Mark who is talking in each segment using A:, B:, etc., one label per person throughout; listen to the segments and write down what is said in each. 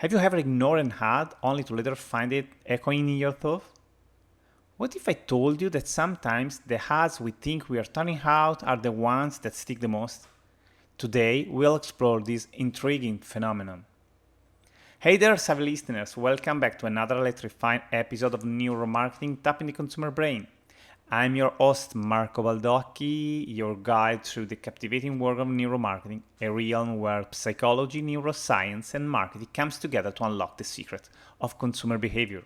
A: Have you ever ignored an ad only to later find it echoing in your thoughts? What if I told you that sometimes the ads we think we are turning out are the ones that stick the most? Today, we'll explore this intriguing phenomenon. Hey there, savvy listeners, welcome back to another electrifying episode of Neuromarketing Tapping the Consumer Brain. I'm your host, Marco Baldocchi, your guide through the captivating world of neuromarketing, a realm where psychology, neuroscience, and marketing comes together to unlock the secret of consumer behavior.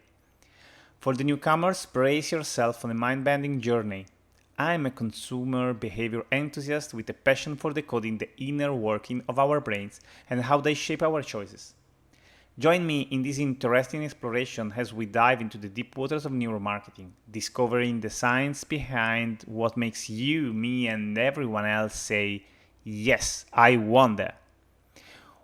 A: For the newcomers, brace yourself on a mind-bending journey. I'm a consumer behavior enthusiast with a passion for decoding the inner working of our brains and how they shape our choices. Join me in this interesting exploration as we dive into the deep waters of neuromarketing, discovering the science behind what makes you, me, and everyone else say, "Yes, I want that."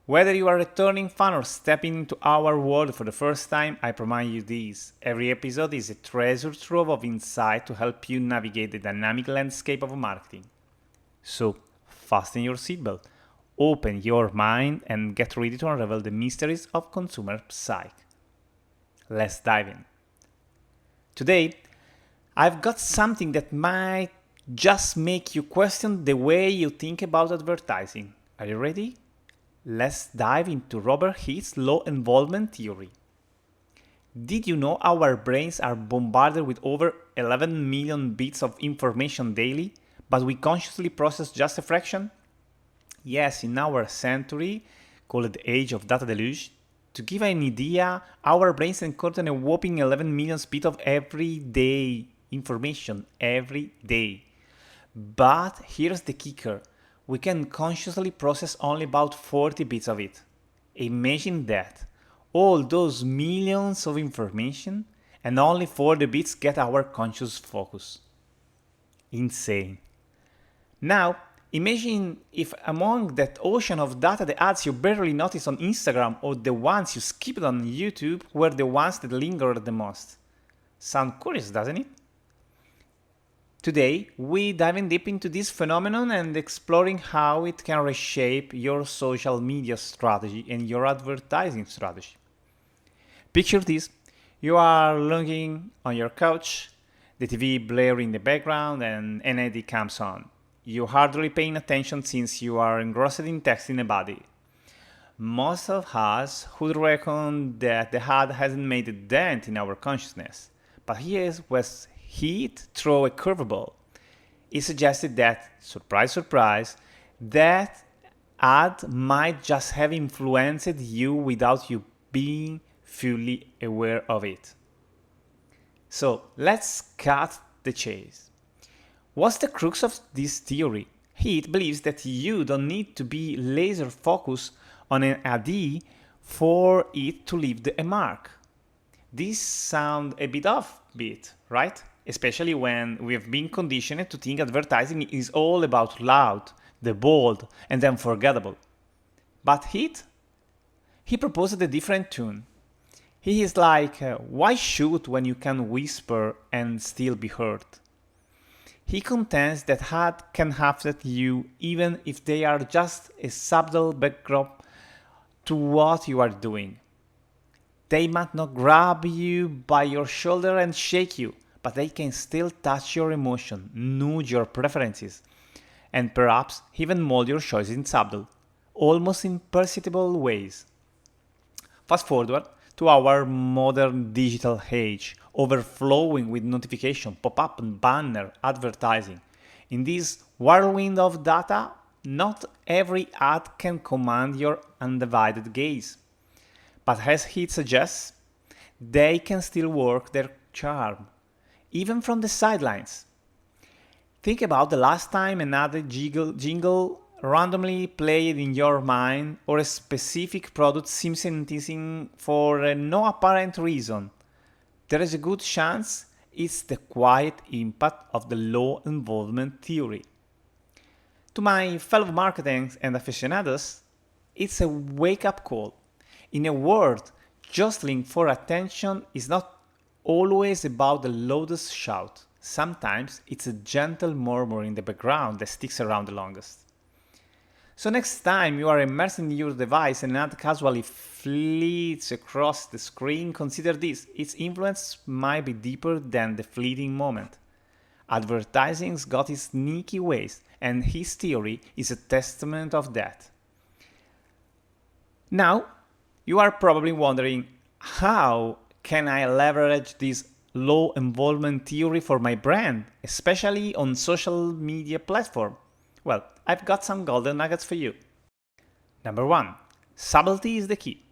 A: Whether you are a returning fan or stepping into our world for the first time, I promise you this. Every episode is a treasure trove of insight to help you navigate the dynamic landscape of marketing. So, fasten your seatbelt, open your mind, and get ready to unravel the mysteries of consumer psyche. Let's dive in. Today, I've got something that might just make you question the way you think about advertising. Are you ready? Let's dive into Robert Heath's low involvement theory. Did you know our brains are bombarded with over 11 million bits of information daily, but we consciously process just a fraction? Yes, in our century, called the age of data deluge, to give an idea, our brains encode a whopping 11 million bits of everyday information every day. But here's the kicker. We can consciously process only about 40 bits of it. Imagine that. All those millions of information and only 40 bits get our conscious focus. Insane. Now, imagine if among that ocean of data the ads you barely noticed on Instagram or the ones you skipped on YouTube were the ones that lingered the most. Sound curious, doesn't it? Today, we dive in deep into this phenomenon and exploring how it can reshape your social media strategy and your advertising strategy. Picture this. You are looking on your couch, the TV blaring in the background, and an ad comes on. You're hardly paying attention since you are engrossed in texting a buddy. Most of us would reckon that the ad hasn't made a dent in our consciousness, but here's where Heath threw a curveball. He suggested that, surprise, surprise, that ad might just have influenced you without you being fully aware of it. So let's cut the chase. What's the crux of this theory? Heath believes that you don't need to be laser focused on an ad for it to leave a mark. This sounds a bit offbeat, right? Especially when we have been conditioned to think advertising is all about loud, the bold, and the unforgettable. But Heath? He proposed a different tune. He is like, why shoot when you can whisper and still be heard? He contends that ad can affect you even if they are just a subtle backdrop to what you are doing. They might not grab you by your shoulder and shake you, but they can still touch your emotion, nudge your preferences, and perhaps even mold your choices in subtle, almost imperceptible ways. Fast forward to our modern digital age, overflowing with notification, pop-up and banner advertising. In this whirlwind of data, not every ad can command your undivided gaze. But as Heath suggests, they can still work their charm, even from the sidelines. Think about the last time another jingle randomly played in your mind or a specific product seems enticing for no apparent reason. There is a good chance it's the quiet impact of the low involvement theory. To my fellow marketers and aficionados, it's a wake-up call. In a world jostling for attention is not always about the loudest shout. Sometimes it's a gentle murmur in the background that sticks around the longest. So next time you are immersed in your device and an ad casually fleets across the screen, consider this. Its influence might be deeper than the fleeting moment. Advertising's got its sneaky ways, and his theory is a testament of that. Now, you are probably wondering, how can I leverage this low involvement theory for my brand, especially on social media platform? Well, I've got some golden nuggets for you. Number 1. Subtlety is the key.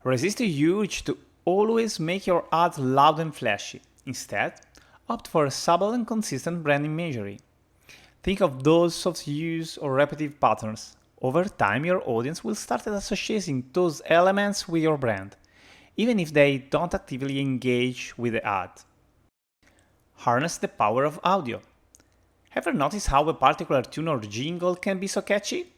A: Resist the urge to always make your ads loud and flashy. Instead, opt for a subtle and consistent brand imagery. Think of those of use or repetitive patterns. Over time, your audience will start associating those elements with your brand, even if they don't actively engage with the ad. Harness the power of audio. Ever noticed how a particular tune or jingle can be so catchy?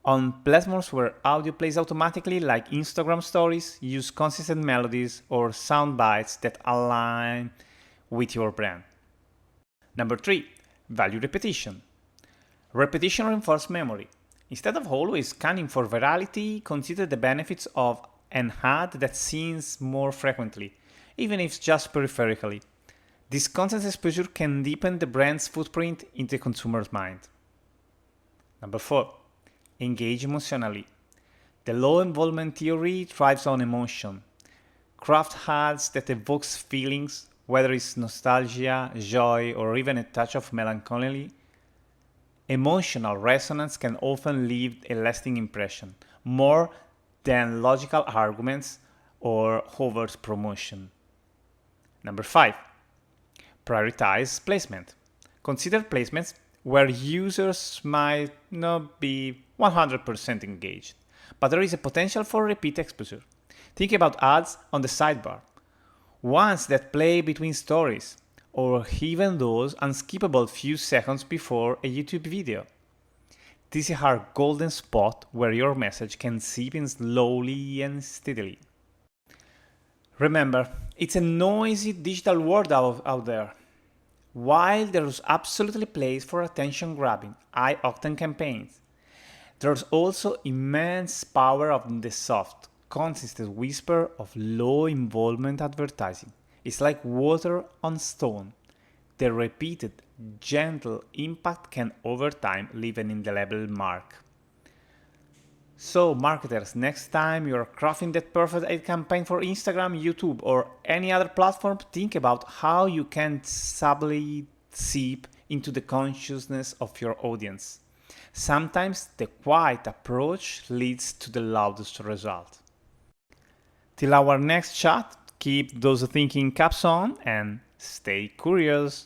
A: On platforms where audio plays automatically, like Instagram stories, use consistent melodies or sound bites that align with your brand. Number 3. Value repetition. Repetition reinforces memory. Instead of always scanning for virality, consider the benefits of an ad that scenes more frequently, even if just peripherally. This constant exposure can deepen the brand's footprint in the consumer's mind. Number 4. Engage emotionally. The low involvement theory thrives on emotion. Craft ads that evokes feelings, whether it's nostalgia, joy, or even a touch of melancholy. Emotional resonance can often leave a lasting impression, more than logical arguments or overt promotion. Number 5. Prioritize placement. Consider placements where users might not be 100% engaged, but there is a potential for repeat exposure. Think about ads on the sidebar, ones that play between stories, or even those unskippable few seconds before a YouTube video. This is our golden spot where your message can seep in slowly and steadily. Remember, it's a noisy digital world out there. While there's absolutely place for attention-grabbing, high-octane campaigns, there's also immense power of the soft, consistent whisper of low-involvement advertising. It's like water on stone. The repeated, gentle impact can over time leave an indelible mark. So marketers, next time you're crafting that perfect ad campaign for Instagram, YouTube, or any other platform, think about how you can subtly seep into the consciousness of your audience. Sometimes the quiet approach leads to the loudest result. Till our next chat, keep those thinking caps on and stay curious.